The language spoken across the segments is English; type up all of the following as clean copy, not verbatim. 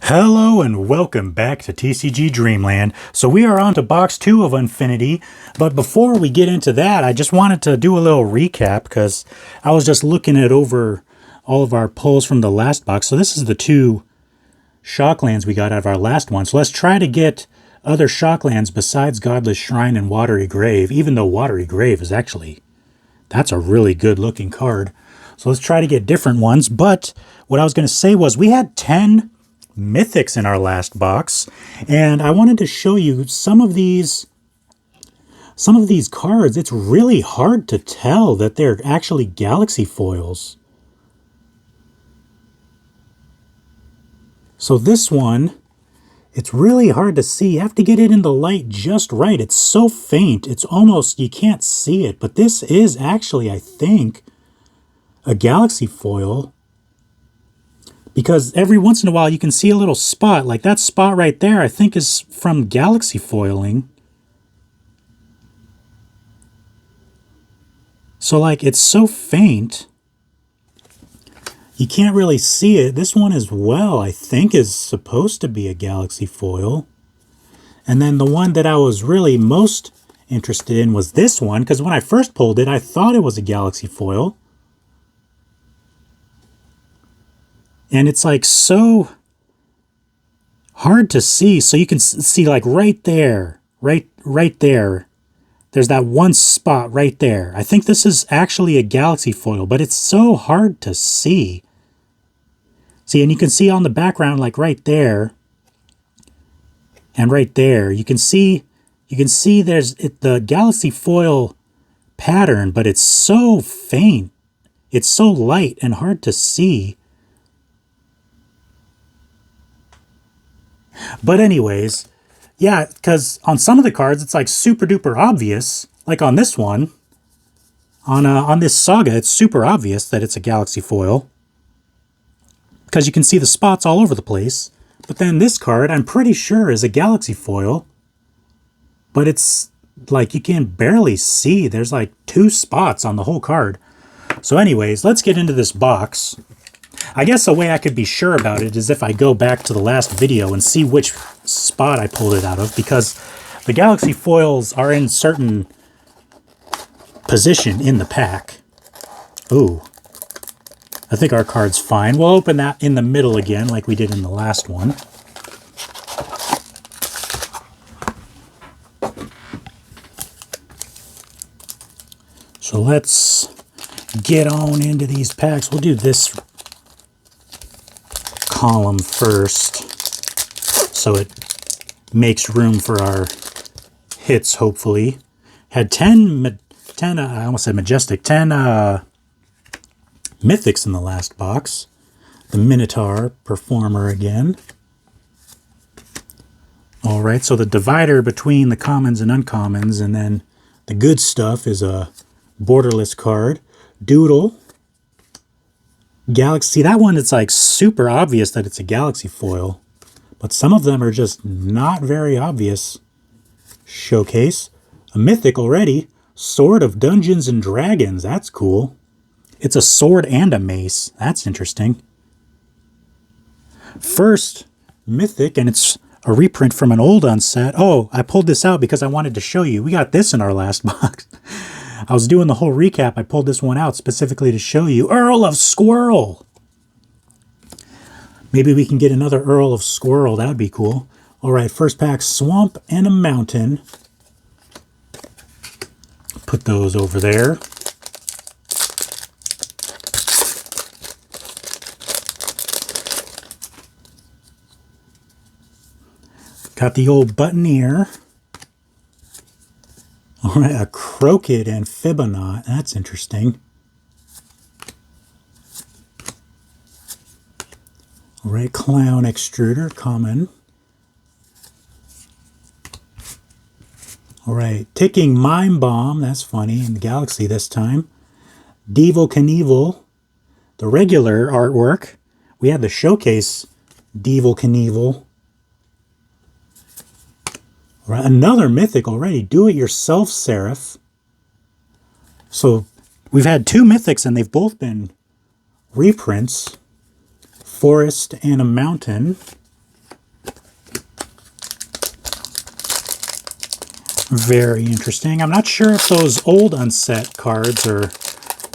Hello and welcome back to TCG Dreamland. So we are on to box 2 of Unfinity, but before we get into that, I just wanted to do a little recap because I was just looking at over all of our pulls from the last box. So this is the 2 Shocklands we got out of our last one. So let's try to get other Shocklands besides Godless Shrine and Watery Grave, even though Watery Grave is actually, that's a really good looking card. So let's try to get different ones. But what I was going to say was we had 10 mythics in our last box, and I wanted to show you some of these cards. It's really hard to tell that they're actually galaxy foils. So this one, it's really hard to see. You have to get it in the light just right. It's so faint, it's almost, you can't see it, but this is actually, I think, a galaxy foil. Because every once in a while you can see a little spot, like that spot right there, I think is from galaxy foiling. So like it's so faint, you can't really see it. This one as well, I think, is supposed to be a galaxy foil. And then the one that I was really most interested in was this one, because when I first pulled it, I thought it was a galaxy foil. And it's like so hard to see. So you can see like right there, right there. There's that one spot right there. I think this is actually a galaxy foil, but it's so hard to see. See, and you can see on the background, like right there and right there, you can see there's the galaxy foil pattern, but it's so faint. It's so light and hard to see. But anyways, yeah, because on some of the cards, it's like super duper obvious. Like on this one, on this Saga, it's super obvious that it's a galaxy foil. Because you can see the spots all over the place. But then this card, I'm pretty sure, is a galaxy foil. But it's like you can barely see. There's like 2 spots on the whole card. So anyways, let's get into this box. I guess a way I could be sure about it is if I go back to the last video and see which spot I pulled it out of, because the galaxy foils are in certain position in the pack. Ooh, I think our card's fine. We'll open that in the middle again like we did in the last one. So let's get on into these packs. We'll do this column first so it makes room for our hits, hopefully. Had 10 I almost said majestic, 10 mythics in the last box. The Minotaur Performer again. Alright, so the divider between the commons and uncommons, and then the good stuff is a borderless card. Doodle. Galaxy, that one, it's like super obvious that it's a galaxy foil, but some of them are just not very obvious. Showcase, a mythic already, Sword of Dungeons and Dragons, that's cool. It's a sword and a mace, that's interesting. First mythic, and it's a reprint from an old unset. Oh, I pulled this out because I wanted to show you. We got this in our last box. I was doing the whole recap. I pulled this one out specifically to show you. Earl of Squirrel! Maybe we can get another Earl of Squirrel. That would be cool. Alright, first pack, Swamp and a Mountain. Put those over there. Got the old Buttoneer. All right, a Croaked and Fibonacci. That's interesting. All right, Clown Extruder, common. All right, Ticking Mime Bomb. That's funny, in the Galaxy this time. Devil Knievel. The regular artwork. We had the showcase Devil Knievel. Right, another mythic already. Do-it-yourself Seraph. So we've had 2 mythics and they've both been reprints. Forest and a Mountain. Very interesting. I'm not sure if those old unset cards are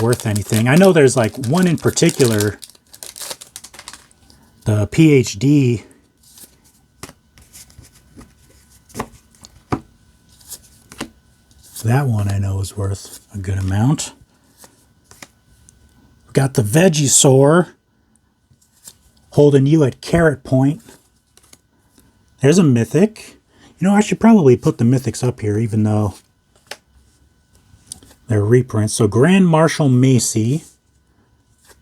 worth anything. I know there's like one in particular, the PhD. That one I know is worth a good amount. We've got the Vegisaur holding you at carrot point. There's a mythic. You know, I should probably put the mythics up here, even though they're reprints. So Grand Marshal Macy.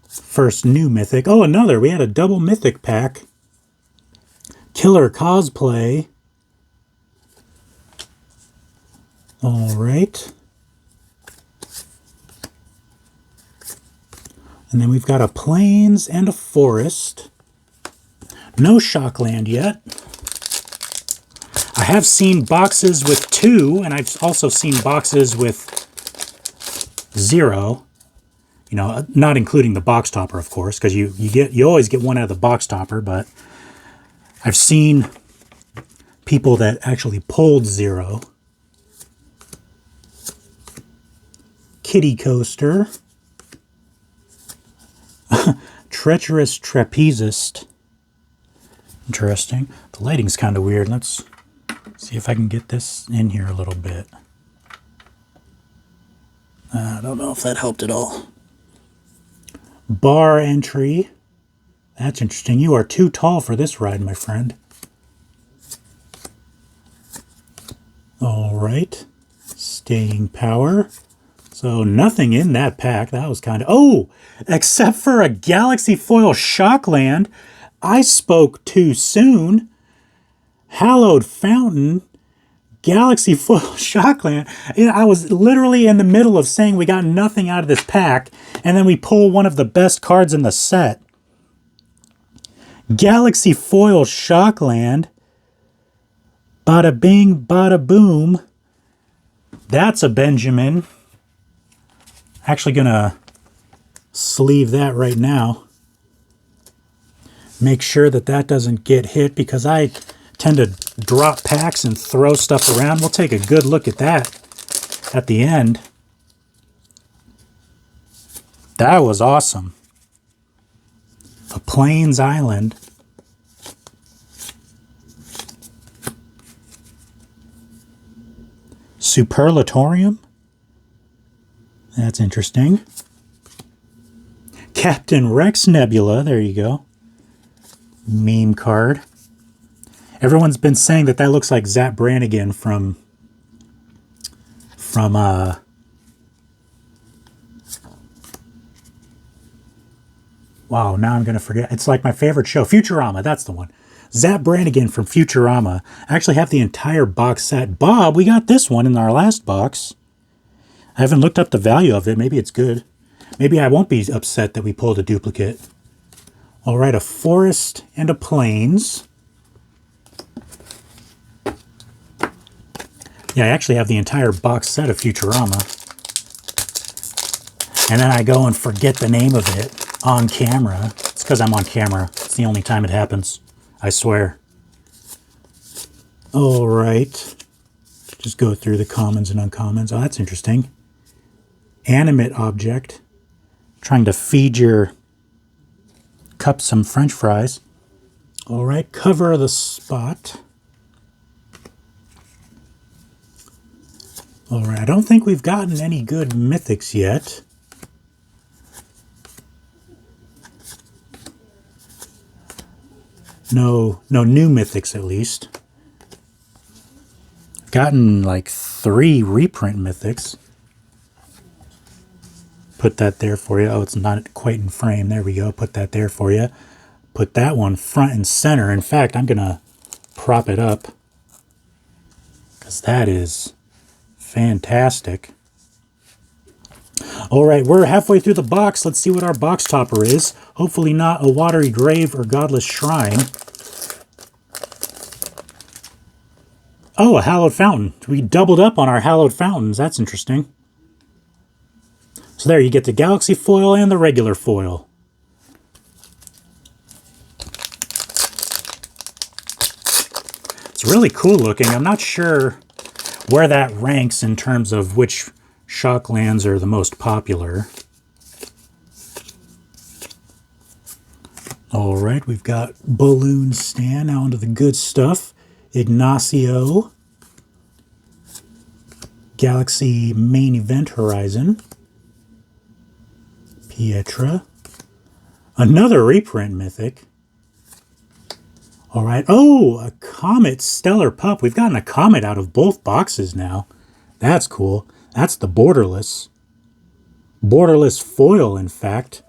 First new mythic. Oh, another. We had a double mythic pack. Killer Cosplay. All right. And then we've got a Plains and a Forest. No Shockland yet. I have seen boxes with 2, and I've also seen boxes with 0. You know, not including the box topper, of course, because you always get one out of the box topper, but I've seen people that actually pulled 0. Kitty Coaster. Treacherous Trapezist. Interesting. The lighting's kind of weird. Let's see if I can get this in here a little bit. I don't know if that helped at all. Bar entry. That's interesting. You are too tall for this ride, my friend. All right. Staying power. So nothing in that pack. That was kind of... Oh! Except for a Galaxy Foil Shockland. I spoke too soon. Hallowed Fountain. Galaxy Foil Shockland. I was literally in the middle of saying we got nothing out of this pack, and then we pull one of the best cards in the set. Galaxy Foil Shockland. Bada bing, bada boom. That's a Benjamin. Actually gonna sleeve that right now. Make sure that that doesn't get hit, because I tend to drop packs and throw stuff around. We'll take a good look at that at the end. That was awesome. A Plains Island. Superlatorium. That's interesting. Captain Rex Nebula. There you go. Meme card. Everyone's been saying that that looks like Zap Brannigan from wow, now I'm going to forget. It's like my favorite show, Futurama. That's the one. Zap Brannigan from Futurama. I actually have the entire box set. Bob, we got this one in our last box. I haven't looked up the value of it. Maybe it's good. Maybe I won't be upset that we pulled a duplicate. All right, a Forest and a Plains. Yeah, I actually have the entire box set of Futurama. And then I go and forget the name of it on camera. It's because I'm on camera. It's the only time it happens. I swear. All right. Just go through the commons and uncommons. Oh, that's interesting. Animate object. Trying to feed your cup some French fries. All right, cover the spot. All right, I don't think we've gotten any good mythics yet. No new mythics at least. Gotten like 3 reprint mythics. Put that there for you. Oh, it's not quite in frame. There we go. Put that there for you. Put that one front and center. In fact, I'm going to prop it up, because that is fantastic. All right, we're halfway through the box. Let's see what our box topper is. Hopefully not a Watery Grave or Godless Shrine. Oh, a Hallowed Fountain. We doubled up on our Hallowed Fountains. That's interesting. So there, you get the Galaxy foil and the regular foil. It's really cool looking. I'm not sure where that ranks in terms of which Shocklands are the most popular. All right, we've got Balloon Stan. Now onto the good stuff. Ignacio. Galaxy Main Event Horizon. Pietra. Another reprint mythic. All right. Oh, a Comet Stellar Pup. We've gotten a Comet out of both boxes now. That's cool. That's the Borderless. Borderless foil, in fact.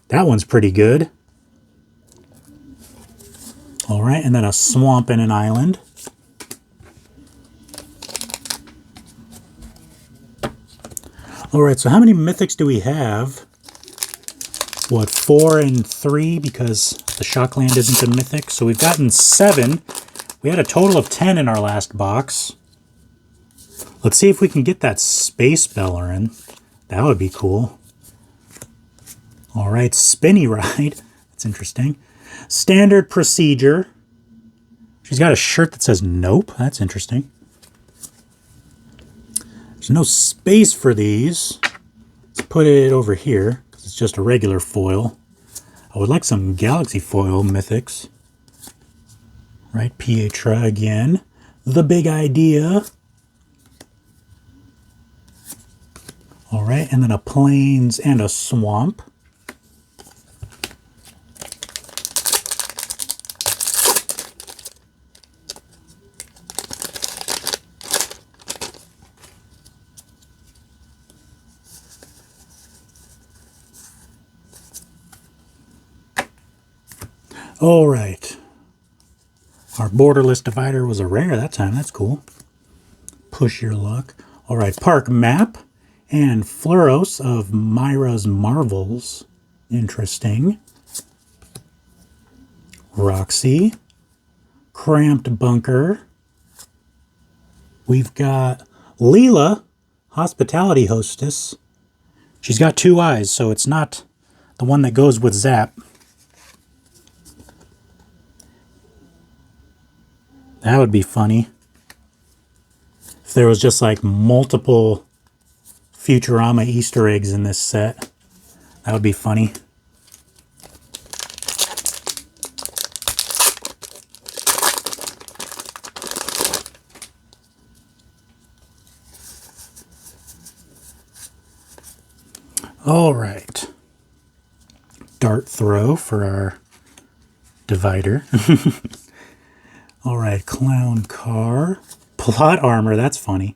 That one's pretty good. All right, and then a Swamp and an Island. All right, so how many mythics do we have? What, 4 and 3 because the Shockland isn't a mythic? So we've gotten 7. We had a total of 10 in our last box. Let's see if we can get that Space Bellerin. That would be cool. All right, Spinny Ride. That's interesting. Standard Procedure. She's got a shirt that says Nope. That's interesting. There's no space for these. Let's put it over here because it's just a regular foil. I would like some Galaxy foil mythics. Right, Pietra again. The Big Idea. All right, and then a Plains and a Swamp. All right. Our borderless divider was a rare that time. That's cool. Push your luck. All right. Park Map and Fluros of Myra's Marvels. Interesting. Roxy. Cramped Bunker. We've got Leela, Hospitality Hostess. She's got 2 eyes, so it's not the one that goes with Zap. That would be funny. If there was just like multiple Futurama Easter eggs in this set. That would be funny. All right. Dart throw for our divider. All right, Clown Car. Plot Armor, that's funny.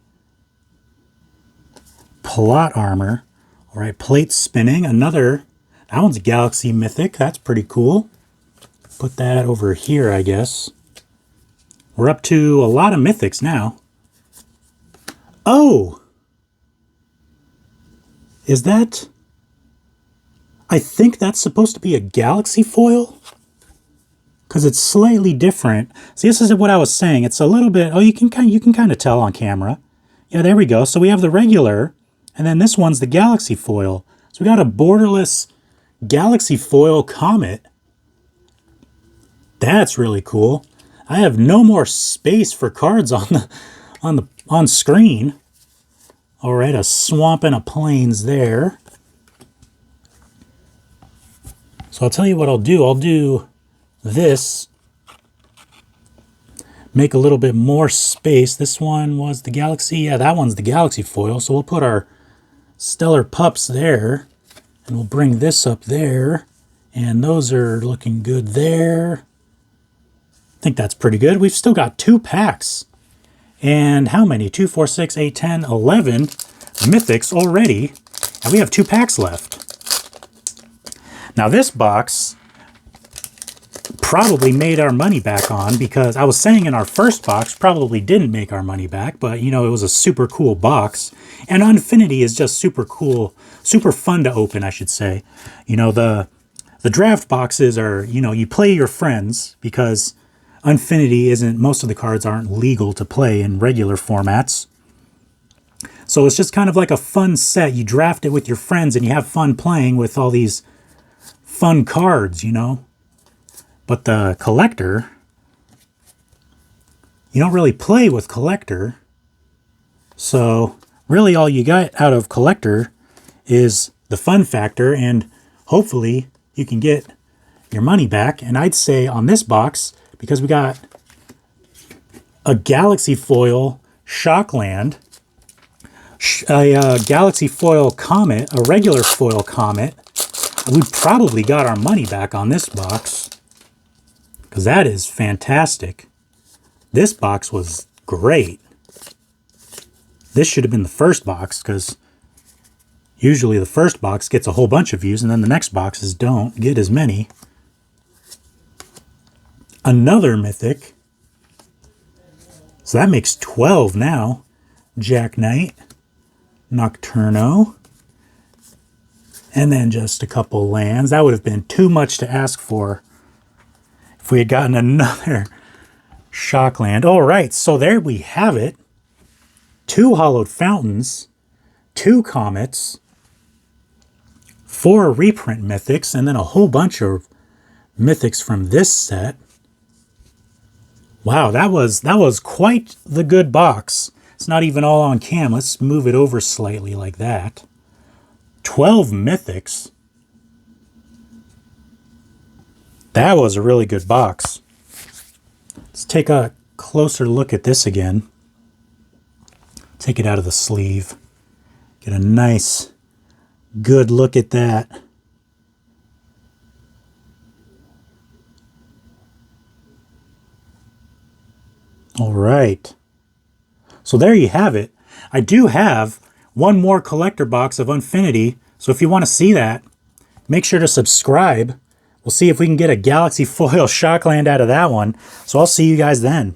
Plot Armor. All right, Plate Spinning, another. That one's a Galaxy Mythic. That's pretty cool. Put that over here, I guess. We're up to a lot of Mythics now. Oh! Is that... I think that's supposed to be a Galaxy foil? Because it's slightly different. See, this is what I was saying. It's a little bit... Oh, you can kind of tell on camera. Yeah, there we go. So we have the regular, and then this one's the Galaxy foil. So we got a borderless Galaxy foil Comet. That's really cool. I have no more space for cards on screen. All right, a Swamp and a Plains there. So I'll tell you what I'll do. I'll do this, make a little bit more space. This one was the Galaxy. Yeah, that one's the Galaxy foil. So we'll put our Stellar Pups there, and we'll bring this up there, and those are looking good there. I think that's pretty good. We've still got 2 packs. And how many? 2, 4, 6, 8, 10, 11 Mythics already. And we have 2 packs left. Now this box probably made our money back on, because I was saying in our first box probably didn't make our money back, but you know, it was a super cool box. And Unfinity is just super cool, super fun to open, I should say. You know, the draft boxes are, you know, you play your friends, because Unfinity isn't, most of the cards aren't legal to play in regular formats. So it's just kind of like a fun set. You draft it with your friends and you have fun playing with all these fun cards, you know. But the collector, you don't really play with collector. So really all you got out of collector is the fun factor, and hopefully you can get your money back. And I'd say on this box, because we got a Galaxy Foil Shockland, a Galaxy Foil Comet, a regular Foil Comet, we probably got our money back on this box, because that is fantastic. This box was great. This should have been the first box, because usually the first box gets a whole bunch of views, and then the next boxes don't get as many. Another Mythic. So that makes 12 now. Jack Knight, Nocturno, and then just a couple lands. That would have been too much to ask for if we had gotten another Shockland. All right, so there we have it. 2 Hollowed Fountains, 2 Comets, 4 reprint Mythics, and then a whole bunch of Mythics from this set. Wow, that was quite the good box. It's not even all on cam. Let's move it over slightly like that. 12 Mythics. That was a really good box. Let's take a closer look at this again. Take it out of the sleeve. Get a nice, good look at that. All right. So there you have it. I do have one more collector box of Unfinity, so if you want to see that, make sure to subscribe. We'll see if we can get a Galaxy Foil Shockland out of that one. So I'll see you guys then.